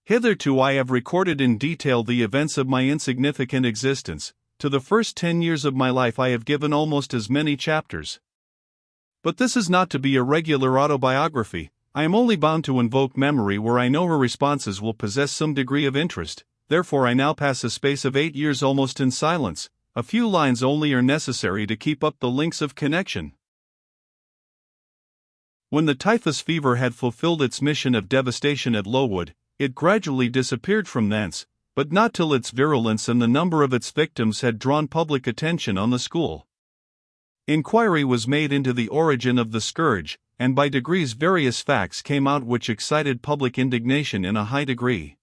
Hitherto I have recorded in detail the events of my insignificant existence. To the first 10 years of my life I have given almost as many chapters. But this is not to be a regular autobiography. I am only bound to invoke memory where I know her responses will possess some degree of interest. Therefore I now pass a space of 8 years almost in silence. A few lines only are necessary to keep up the links of connection. When the typhus fever had fulfilled its mission of devastation at Lowood, it gradually disappeared from thence, but not till its virulence and the number of its victims had drawn public attention on the school. Inquiry was made into the origin of the scourge, and by degrees various facts came out which excited public indignation in a high degree.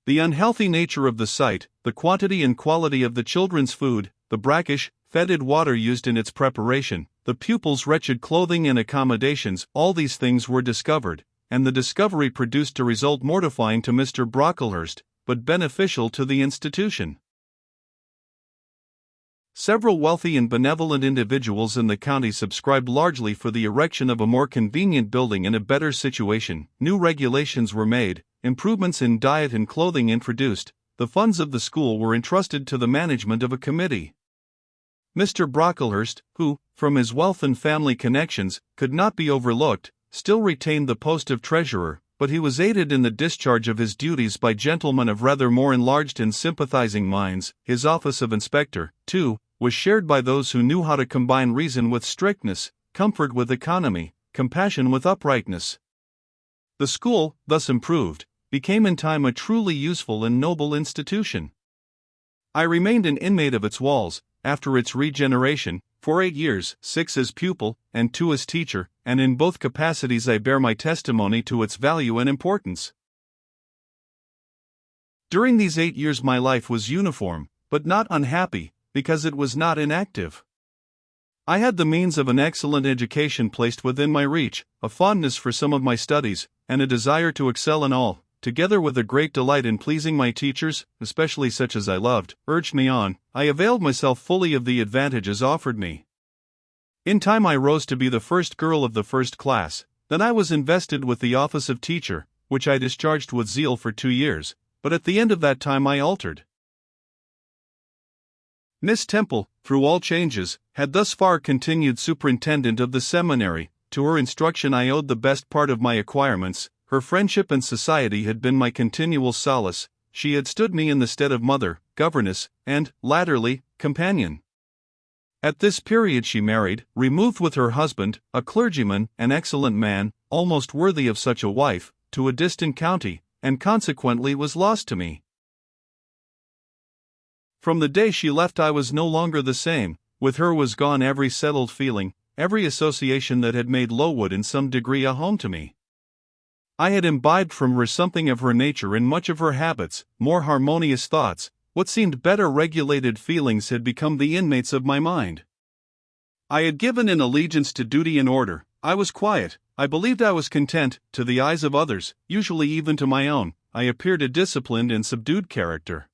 The unhealthy nature of the site, the quantity and quality of the children's food, the brackish, fetid water used in its preparation, the pupils' wretched clothing and accommodations, all these things were discovered, and the discovery produced a result mortifying to Mr. Brocklehurst, but beneficial to the institution. Several wealthy and benevolent individuals in the county subscribed largely for the erection of a more convenient building in a better situation. New regulations were made, improvements in diet and clothing introduced, the funds of the school were entrusted to the management of a committee. Mr. Brocklehurst, who, from his wealth and family connections, could not be overlooked, still retained the post of treasurer, but he was aided in the discharge of his duties by gentlemen of rather more enlarged and sympathizing minds. His office of inspector, too, was shared by those who knew how to combine reason with strictness, comfort with economy, compassion with uprightness. The school, thus improved, became in time a truly useful and noble institution. I remained an inmate of its walls, after its regeneration, for 8 years, 6 as pupil, and 2 as teacher, and in both capacities I bear my testimony to its value and importance. During these 8 years my life was uniform, but not unhappy, because it was not inactive. I had the means of an excellent education placed within my reach, a fondness for some of my studies, and a desire to excel in all, together with a great delight in pleasing my teachers, especially such as I loved, urged me on. I availed myself fully of the advantages offered me. In time I rose to be the first girl of the first class. Then I was invested with the office of teacher, which I discharged with zeal for 2 years, but at the end of that time I altered. Miss Temple, through all changes, had thus far continued superintendent of the seminary. To her instruction I owed the best part of my acquirements. Her friendship and society had been my continual solace. She had stood me in the stead of mother, governess, and, latterly, companion. At this period she married, removed with her husband, a clergyman, an excellent man, almost worthy of such a wife, to a distant county, and consequently was lost to me. From the day she left I was no longer the same. With her was gone every settled feeling, every association that had made Lowood in some degree a home to me. I had imbibed from her something of her nature in much of her habits, more harmonious thoughts, what seemed better regulated feelings had become the inmates of my mind. I had given in allegiance to duty and order. I was quiet, I believed I was content. To the eyes of others, usually even to my own, I appeared a disciplined and subdued character.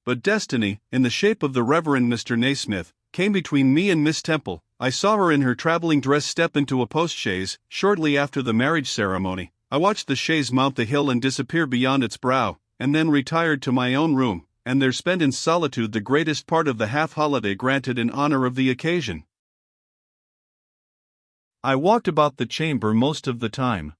But destiny, in the shape of the Reverend Mr. Naismith, came between me and Miss Temple. I saw her in her traveling dress step into a post-chaise, shortly after the marriage ceremony. I watched the chaise mount the hill and disappear beyond its brow, and then retired to my own room, and there spent in solitude the greatest part of the half-holiday granted in honor of the occasion. I walked about the chamber most of the time.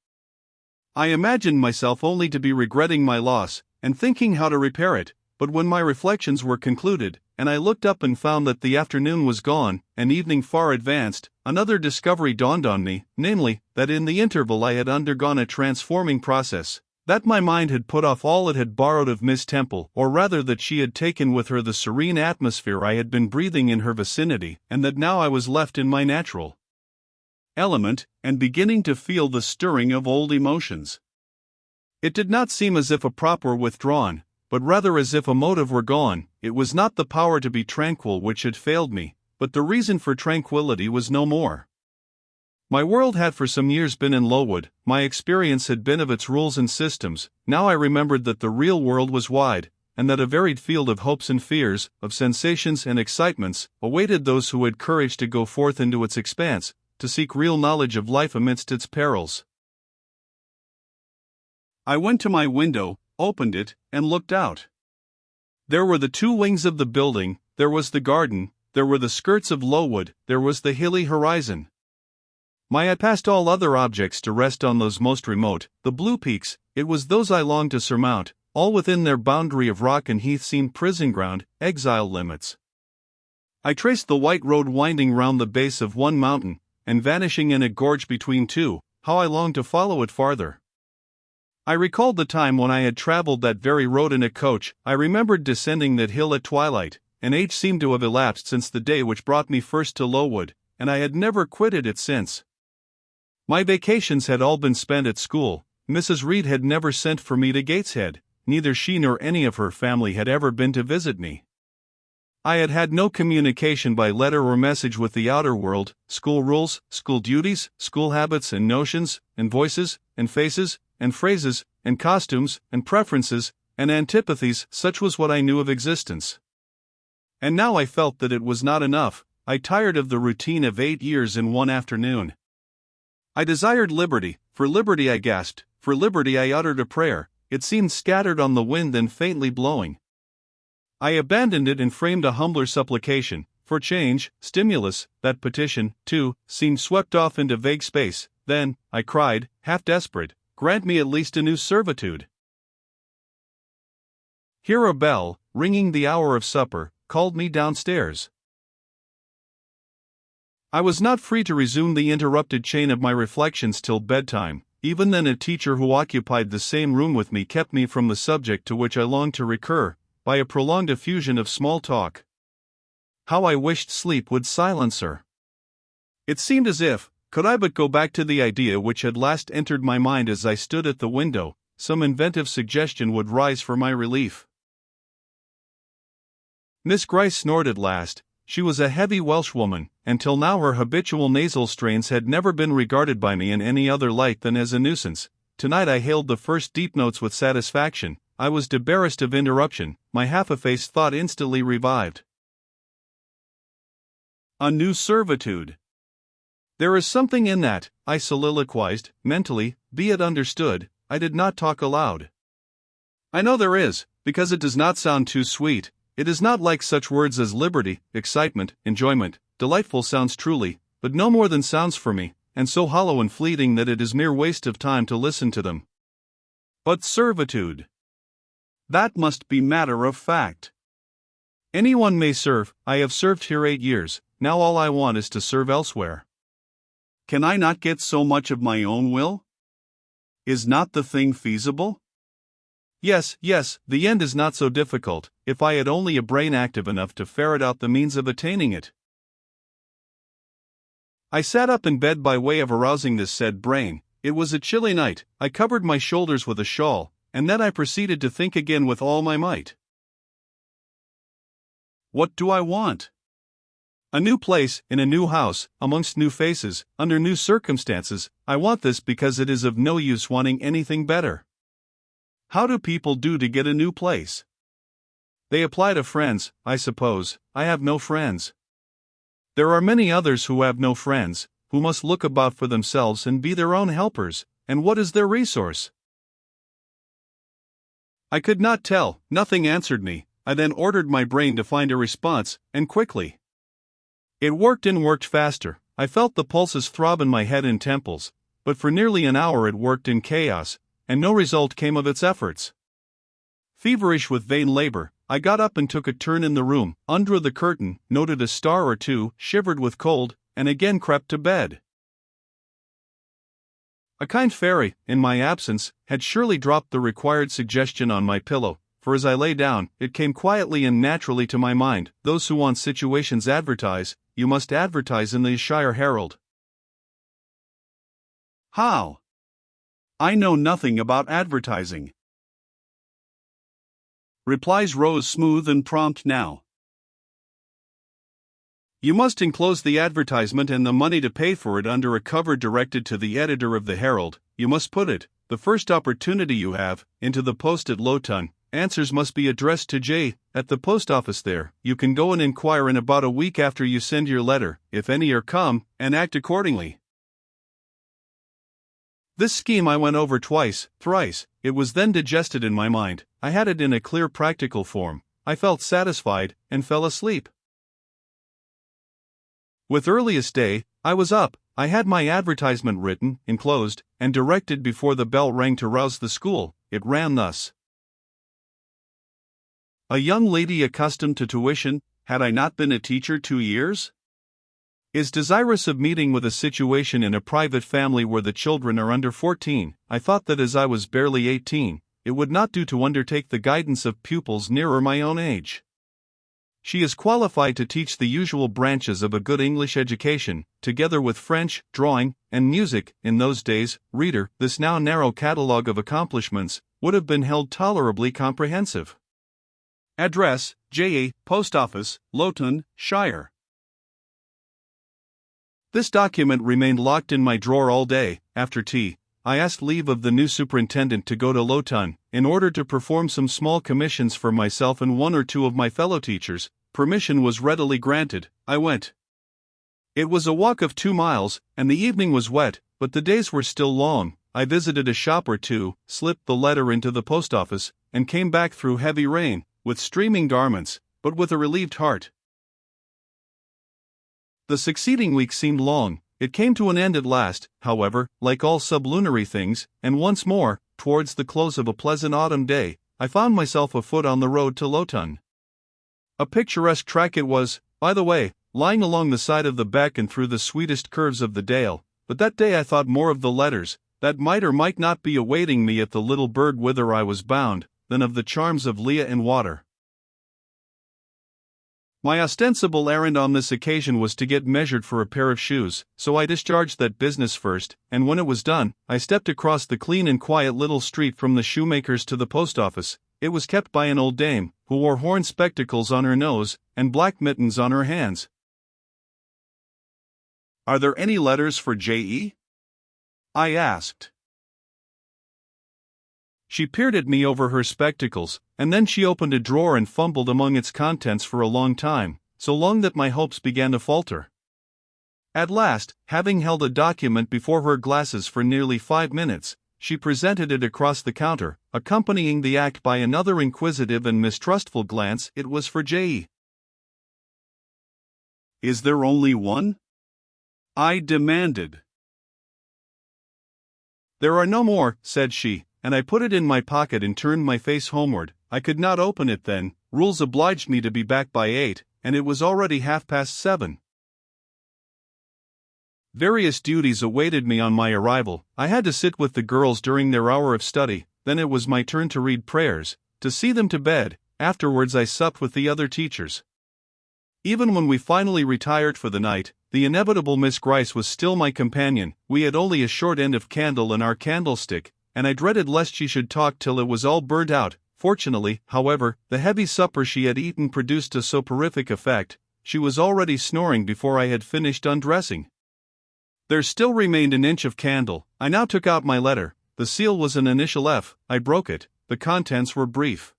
I imagined myself only to be regretting my loss, and thinking how to repair it. But when my reflections were concluded, and I looked up and found that the afternoon was gone, and evening far advanced, another discovery dawned on me, namely, that in the interval I had undergone a transforming process, that my mind had put off all it had borrowed of Miss Temple, or rather that she had taken with her the serene atmosphere I had been breathing in her vicinity, and that now I was left in my natural element, and beginning to feel the stirring of old emotions. It did not seem as if a prop were withdrawn, but rather as if a motive were gone. It was not the power to be tranquil which had failed me, but the reason for tranquility was no more. My world had for some years been in Lowood, my experience had been of its rules and systems. Now I remembered that the real world was wide, and that a varied field of hopes and fears, of sensations and excitements, awaited those who had courage to go forth into its expanse, to seek real knowledge of life amidst its perils. I went to my window, opened it, and looked out. There were the two wings of the building, there was the garden, there were the skirts of Lowood, there was the hilly horizon. My eye passed all other objects to rest on those most remote, the blue peaks. It was those I longed to surmount. All within their boundary of rock and heath seemed prison ground, exile limits. I traced the white road winding round the base of one mountain, and vanishing in a gorge between two. How I longed to follow it farther. I recalled the time when I had traveled that very road in a coach. I remembered descending that hill at twilight. An age seemed to have elapsed since the day which brought me first to Lowood, and I had never quitted it since. My vacations had all been spent at school. Mrs. Reed had never sent for me to Gateshead. Neither she nor any of her family had ever been to visit me. I had had no communication by letter or message with the outer world. School rules, school duties, school habits and notions, and voices, and faces, and phrases, and costumes, and preferences, and antipathies, such was what I knew of existence. And now I felt that it was not enough. I tired of the routine of 8 years in one afternoon. I desired liberty. For liberty I gasped, for liberty I uttered a prayer. It seemed scattered on the wind and faintly blowing. I abandoned it and framed a humbler supplication. For change, stimulus, that petition, too, seemed swept off into vague space. Then, I cried, half desperate, grant me at least a new servitude. Here a bell, ringing the hour of supper, called me downstairs. I was not free to resume the interrupted chain of my reflections till bedtime. Even then a teacher who occupied the same room with me kept me from the subject to which I longed to recur, by a prolonged effusion of small talk. How I wished sleep would silence her. It seemed as if, could I but go back to the idea which had last entered my mind as I stood at the window, some inventive suggestion would rise for my relief. Miss Gryce snored at last. She was a heavy Welshwoman, and till now her habitual nasal strains had never been regarded by me in any other light than as a nuisance. Tonight I hailed the first deep notes with satisfaction. I was debarrassed of interruption. My half-effaced thought instantly revived. A new servitude. There is something in that, I soliloquized, mentally, be it understood, I did not talk aloud. I know there is, because it does not sound too sweet. It is not like such words as liberty, excitement, enjoyment. Delightful sounds truly, but no more than sounds for me, and so hollow and fleeting that it is mere waste of time to listen to them. But servitude. That must be matter of fact. Anyone may serve. I have served here 8 years, now all I want is to serve elsewhere. Can I not get so much of my own will? Is not the thing feasible? Yes, the end is not so difficult, if I had only a brain active enough to ferret out the means of attaining it. I sat up in bed by way of arousing this said brain. It was a chilly night. I covered my shoulders with a shawl, and then I proceeded to think again with all my might. What do I want? A new place, in a new house, amongst new faces, under new circumstances. I want this because it is of no use wanting anything better. How do people do to get a new place? They apply to friends, I suppose. I have no friends. There are many others who have no friends, who must look about for themselves and be their own helpers, and what is their resource? I could not tell, nothing answered me. I then ordered my brain to find a response, and quickly. It worked and worked faster. I felt the pulses throb in my head and temples, but for nearly an hour it worked in chaos, and no result came of its efforts. Feverish with vain labor, I got up and took a turn in the room, undrew the curtain, noted a star or two, shivered with cold, and again crept to bed. A kind fairy, in my absence, had surely dropped the required suggestion on my pillow, for as I lay down, it came quietly and naturally to my mind. Those who want situations advertise. You must advertise in the Shire Herald. How? I know nothing about advertising. Replies rose smooth and prompt now. You must enclose the advertisement and the money to pay for it under a cover directed to the editor of the Herald. You must put it, the first opportunity you have, into the post at Lowton. Answers must be addressed to J. at the post office there. You can go and inquire in about a week after you send your letter, if any are come, and act accordingly. This scheme I went over twice, thrice. It was then digested in my mind. I had it in a clear practical form. I felt satisfied, and fell asleep. With earliest day, I was up. I had my advertisement written, enclosed, and directed before the bell rang to rouse the school. It ran thus: a young lady accustomed to tuition, had I not been a teacher 2 years? Is desirous of meeting with a situation in a private family where the children are under 14. I thought that as I was barely 18, it would not do to undertake the guidance of pupils nearer my own age. She is qualified to teach the usual branches of a good English education, together with French, drawing, and music. In those days, reader, this now narrow catalogue of accomplishments would have been held tolerably comprehensive. Address: J.A., Post Office, Loughton, Shire. This document remained locked in my drawer all day. After tea, I asked leave of the new superintendent to go to Loughton, in order to perform some small commissions for myself and 1 or 2 of my fellow teachers. Permission was readily granted. I went. It was a walk of 2 miles, and the evening was wet, but the days were still long. I visited a shop or 2, slipped the letter into the post office, and came back through heavy rain, with streaming garments, but with a relieved heart. The succeeding week seemed long. It came to an end at last, however, like all sublunary things, and once more, towards the close of a pleasant autumn day, I found myself afoot on the road to Loughton. A picturesque track it was, by the way, lying along the side of the beck and through the sweetest curves of the dale, but that day I thought more of the letters that might or might not be awaiting me at the little bird whither I was bound, than of the charms of Leah and water. My ostensible errand on this occasion was to get measured for a pair of shoes, so I discharged that business first, and when it was done, I stepped across the clean and quiet little street from the shoemaker's to the post office. It was kept by an old dame, who wore horn spectacles on her nose, and black mittens on her hands. "Are there any letters for J.E.?" I asked. She peered at me over her spectacles, and then she opened a drawer and fumbled among its contents for a long time, so long that my hopes began to falter. At last, having held a document before her glasses for nearly 5 minutes, she presented it across the counter, accompanying the act by another inquisitive and mistrustful glance. It was for J.E. "Is there only one?" I demanded. "There are no more," said she, and I put it in my pocket and turned my face homeward. I could not open it then. Rules obliged me to be back by 8, and it was already 7:30. Various duties awaited me on my arrival. I had to sit with the girls during their hour of study, then it was my turn to read prayers, to see them to bed. Afterwards I supped with the other teachers. Even when we finally retired for the night, the inevitable Miss Gryce was still my companion. We had only a short end of candle in our candlestick, and I dreaded lest she should talk till it was all burnt out. Fortunately, however, the heavy supper she had eaten produced a soporific effect. She was already snoring before I had finished undressing. There still remained an inch of candle. I now took out my letter. The seal was an initial F. I broke it. The contents were brief.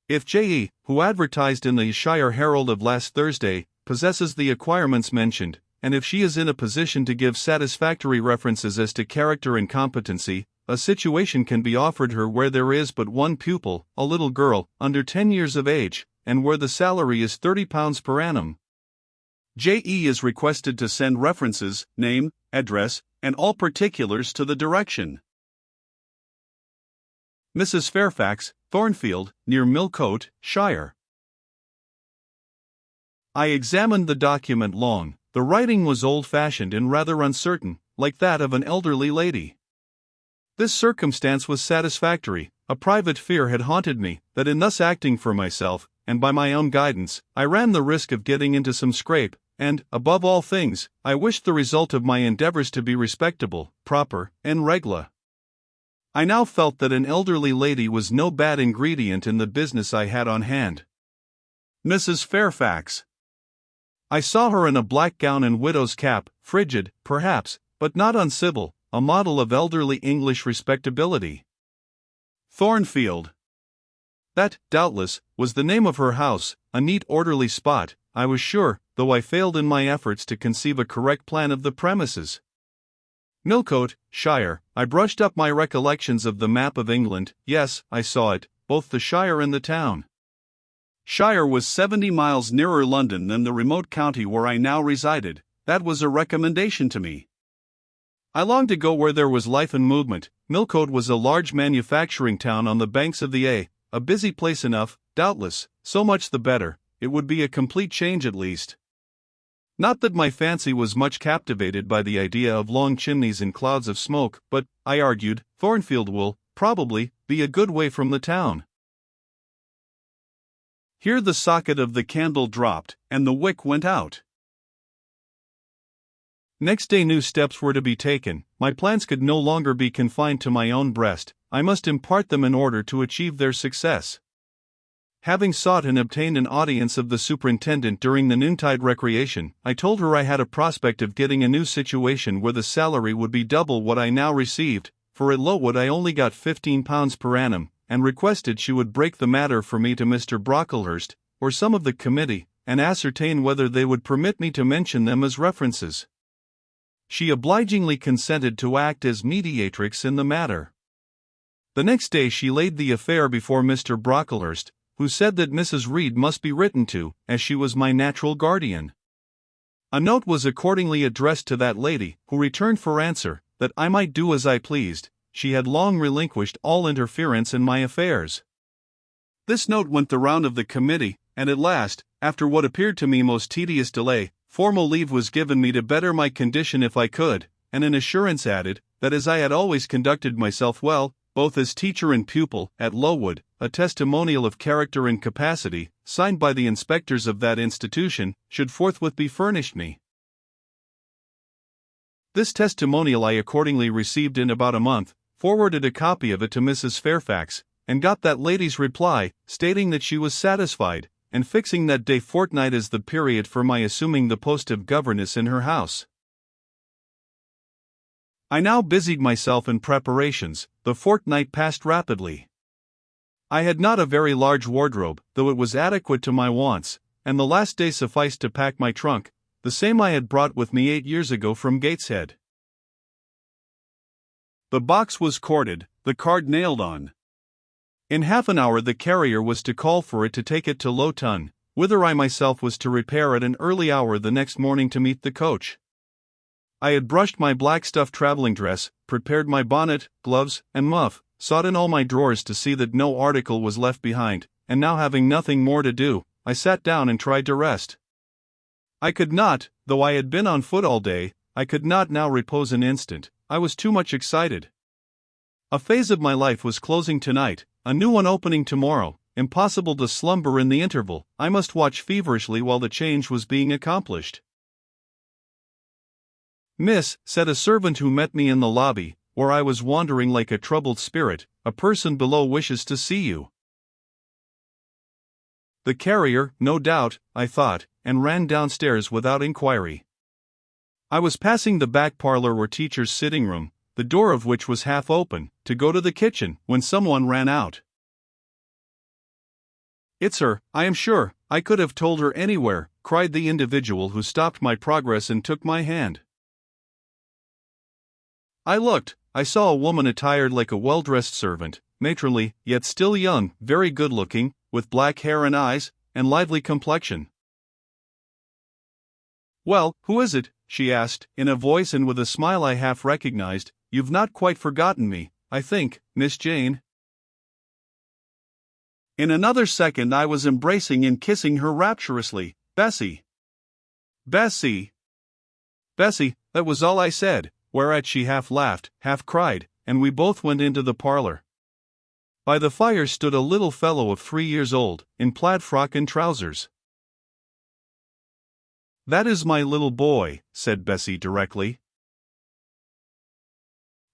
"If J.E., who advertised in the Shire Herald of last Thursday, possesses the acquirements mentioned, and if she is in a position to give satisfactory references as to character and competency, a situation can be offered her where there is but one pupil, a little girl, under 10 years of age, and where the salary is £30 per annum. J.E. is requested to send references, name, address, and all particulars to the direction: Mrs. Fairfax, Thornfield, near Millcote, Shire." I examined the document long. The writing was old-fashioned and rather uncertain, like that of an elderly lady. This circumstance was satisfactory. A private fear had haunted me, that in thus acting for myself, and by my own guidance, I ran the risk of getting into some scrape, and, above all things, I wished the result of my endeavors to be respectable, proper, and regla. I now felt that an elderly lady was no bad ingredient in the business I had on hand. Mrs. Fairfax. I saw her in a black gown and widow's cap, frigid, perhaps, but not uncivil, a model of elderly English respectability. Thornfield. That, doubtless, was the name of her house, a neat orderly spot, I was sure, though I failed in my efforts to conceive a correct plan of the premises. Millcote, Shire. I brushed up my recollections of the map of England. Yes, I saw it, both the Shire and the town. Shire was 70 miles nearer London than the remote county where I now resided. That was a recommendation to me. I longed to go where there was life and movement. Millcote was a large manufacturing town on the banks of the a busy place enough, doubtless, so much the better. It would be a complete change at least. Not that my fancy was much captivated by the idea of long chimneys and clouds of smoke, but, I argued, Thornfield will, probably, be a good way from the town. Here the socket of the candle dropped, and the wick went out. Next day new steps were to be taken. My plans could no longer be confined to my own breast. I must impart them in order to achieve their success. Having sought and obtained an audience of the superintendent during the noontide recreation, I told her I had a prospect of getting a new situation where the salary would be double what I now received, for at Lowood I only got £15 per annum, and requested she would break the matter for me to Mr. Brocklehurst, or some of the committee, and ascertain whether they would permit me to mention them as references. She obligingly consented to act as mediatrix in the matter. The next day she laid the affair before Mr. Brocklehurst, who said that Mrs. Reed must be written to, as she was my natural guardian. A note was accordingly addressed to that lady, who returned for answer, that I might do as I pleased. She had long relinquished all interference in my affairs. This note went the round of the committee, and at last, after what appeared to me most tedious delay, formal leave was given me to better my condition if I could, and an assurance added, that as I had always conducted myself well, both as teacher and pupil, at Lowood, a testimonial of character and capacity, signed by the inspectors of that institution, should forthwith be furnished me. This testimonial I accordingly received in about a month, forwarded a copy of it to Mrs. Fairfax, and got that lady's reply, stating that she was satisfied, and fixing that day fortnight as the period for my assuming the post of governess in her house. I now busied myself in preparations. The fortnight passed rapidly. I had not a very large wardrobe, though it was adequate to my wants, and the last day sufficed to pack my trunk, the same I had brought with me 8 years ago from Gateshead. The box was corded, the card nailed on. In half an hour the carrier was to call for it to take it to Lowton, whither I myself was to repair at an early hour the next morning to meet the coach. I had brushed my black stuff traveling dress, prepared my bonnet, gloves, and muff, sought in all my drawers to see that no article was left behind, and now having nothing more to do, I sat down and tried to rest. I could not, though I had been on foot all day, I could not now repose an instant. I was too much excited. A phase of my life was closing tonight, a new one opening tomorrow. Impossible to slumber in the interval. I must watch feverishly while the change was being accomplished. "Miss," said a servant who met me in the lobby, where I was wandering like a troubled spirit, "a person below wishes to see you." The carrier, no doubt, I thought, and ran downstairs without inquiry. I was passing the back parlor or teacher's sitting room, the door of which was half open, to go to the kitchen, when someone ran out. "It's her, I am sure, I could have told her anywhere," cried the individual who stopped my progress and took my hand. I looked. I saw a woman attired like a well-dressed servant, matronly, yet still young, very good-looking, with black hair and eyes, and lively complexion. "Well, who is it?" she asked, in a voice and with a smile I half recognized. "You've not quite forgotten me, I think, Miss Jane." In another second I was embracing and kissing her rapturously. "Bessie! Bessie! Bessie!" That was all I said, whereat she half laughed, half cried, and we both went into the parlor. By the fire stood a little fellow of 3 years old, in plaid frock and trousers. "That is my little boy," said Bessie directly.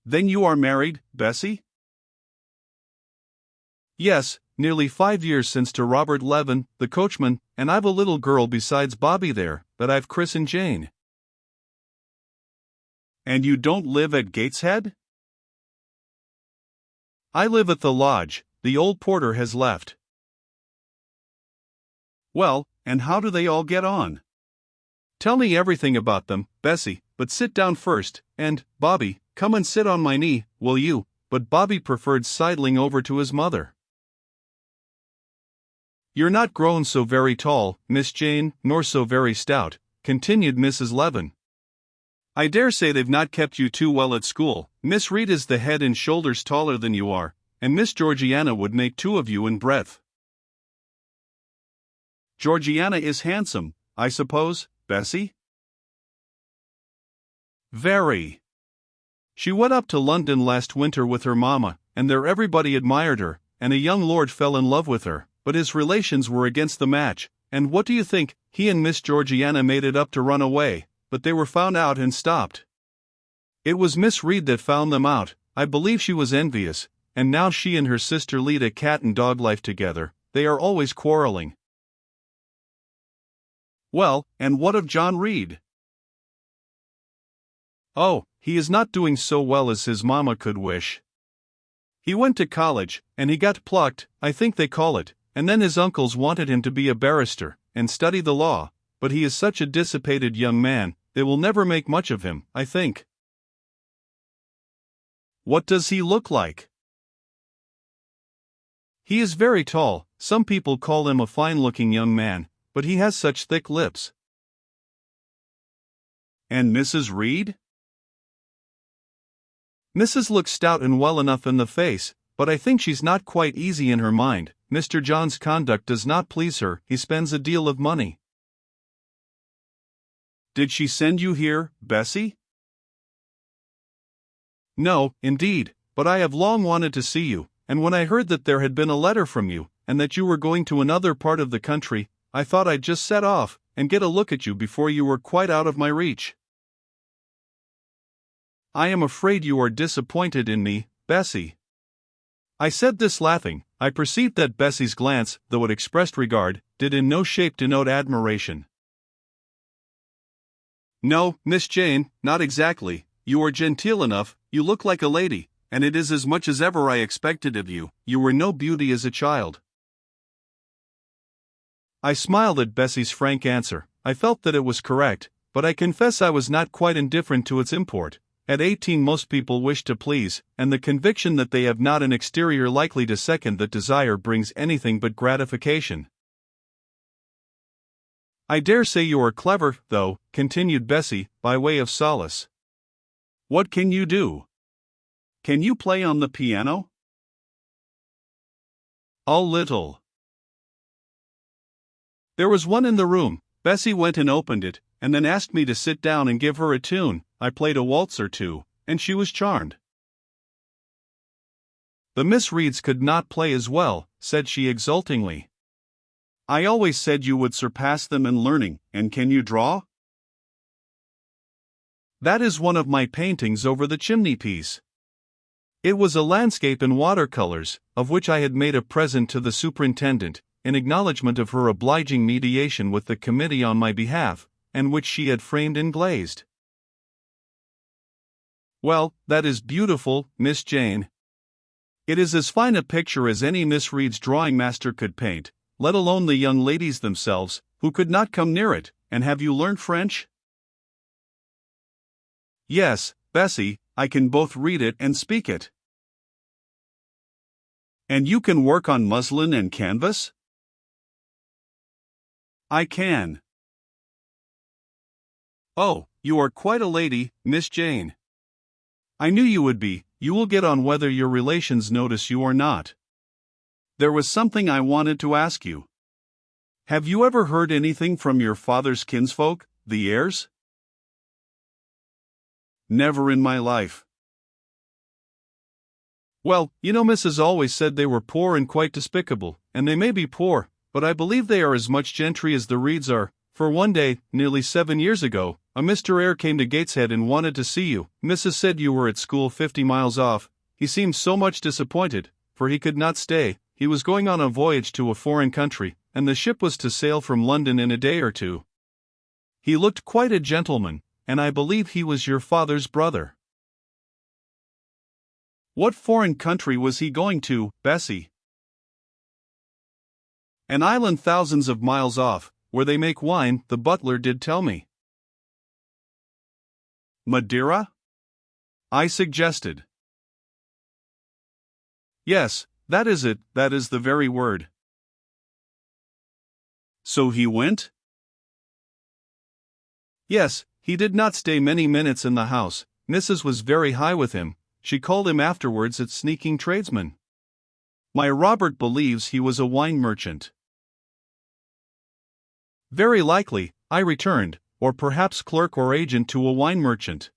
"Then you are married, Bessie?" "Yes, nearly 5 years since to Robert Levin, the coachman, and I've a little girl besides Bobby there, that I've christened Jane." "And you don't live at Gateshead?" "I live at the lodge. The old porter has left." "Well, and how do they all get on? Tell me everything about them, Bessie. but sit down first, and, Bobby, come and sit on my knee, will you?" But Bobby preferred sidling over to his mother. "You're not grown so very tall, Miss Jane, nor so very stout," continued Mrs. Levin. "I dare say they've not kept you too well at school. Miss Reed is the head and shoulders taller than you are, and Miss Georgiana would make two of you in breadth." "Georgiana is handsome, I suppose, Bessie?" "Very. She went up to London last winter with her mamma, and there everybody admired her, and a young lord fell in love with her, but his relations were against the match, and what do you think, he and Miss Georgiana made it up to run away, but they were found out and stopped. It was Miss Reed that found them out. I believe she was envious, and now she and her sister lead a cat and dog life together. They are always quarreling." "Well, and what of John Reed?" "Oh, he is not doing so well as his mamma could wish. He went to college, and he got plucked, I think they call it, and then his uncles wanted him to be a barrister, and study the law, but he is such a dissipated young man, they will never make much of him, I think." "What does he look like?" "He is very tall, some people call him a fine-looking young man, but he has such thick lips." "And Mrs. Reed?" "Mrs. looks stout and well enough in the face, but I think she's not quite easy in her mind. Mr. John's conduct does not please her, he spends a deal of money." "Did she send you here, Bessie?" "No, indeed, but I have long wanted to see you, and when I heard that there had been a letter from you, and that you were going to another part of the country, I thought I'd just set off, and get a look at you before you were quite out of my reach." "I am afraid you are disappointed in me, Bessie." I said this laughing. I perceived that Bessie's glance, though it expressed regard, did in no shape denote admiration. "No, Miss Jane, not exactly. You are genteel enough, you look like a lady, and it is as much as ever I expected of you. You were no beauty as a child." I smiled at Bessie's frank answer. I felt that it was correct, but I confess I was not quite indifferent to its import. At 18 most people wish to please, and the conviction that they have not an exterior likely to second that desire brings anything but gratification. "I dare say you are clever, though," continued Bessie, by way of solace. "What can you do? Can you play on the piano?" "A little." There was one in the room. Bessie went and opened it, and then asked me to sit down and give her a tune. I played a waltz or two, and she was charmed. "The Miss Reeds could not play as well," said she exultingly. "I always said you would surpass them in learning. And can you draw?" "That is one of my paintings over the chimney-piece." It was a landscape in watercolors, of which I had made a present to the superintendent, in acknowledgment of her obliging mediation with the committee on my behalf, and which she had framed and glazed. "Well, that is beautiful, Miss Jane. It is as fine a picture as any Miss Reed's drawing master could paint, let alone the young ladies themselves, who could not come near it. And have you learned French?" "Yes, Bessie, I can both read it and speak it." "And you can work on muslin and canvas?" "I can." "Oh, you are quite a lady, Miss Jane." "I knew you would be. You will get on whether your relations notice you or not. There was something I wanted to ask you. Have you ever heard anything from your father's kinsfolk, the Eyres?" "Never in my life." "Well, you know Mrs. always said they were poor and quite despicable, and they may be poor, but I believe they are as much gentry as the Reeds are, for one day, nearly 7 years ago, a Mr. Eyre came to Gateshead and wanted to see you. Mrs. said you were at school 50 miles off. He seemed so much disappointed, for he could not stay. He was going on a voyage to a foreign country, and the ship was to sail from London in a day or two. He looked quite a gentleman, and I believe he was your father's brother." "What foreign country was he going to, Bessie?" "An island thousands of miles off, where they make wine, the butler did tell me." Madeira? I suggested. Yes, that is it, that is the very word. So he went? Yes, he did not stay many minutes in the house. Mrs. was very high with him. She called him afterwards a sneaking tradesman. My Robert believes he was a wine merchant. Very likely, I returned, or perhaps clerk or agent to a wine merchant.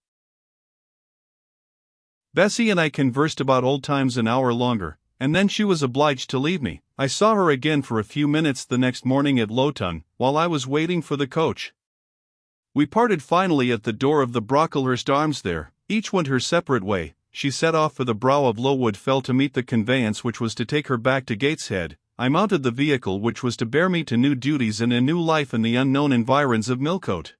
Bessie and I conversed about old times an hour longer, and then she was obliged to leave me. I saw her again for a few minutes the next morning at Lowton, while I was waiting for the coach. We parted finally at the door of the Brocklehurst Arms there, each went her separate way. She set off for the brow of Lowood Fell to meet the conveyance which was to take her back to Gateshead. I mounted the vehicle which was to bear me to new duties and a new life in the unknown environs of Millcote.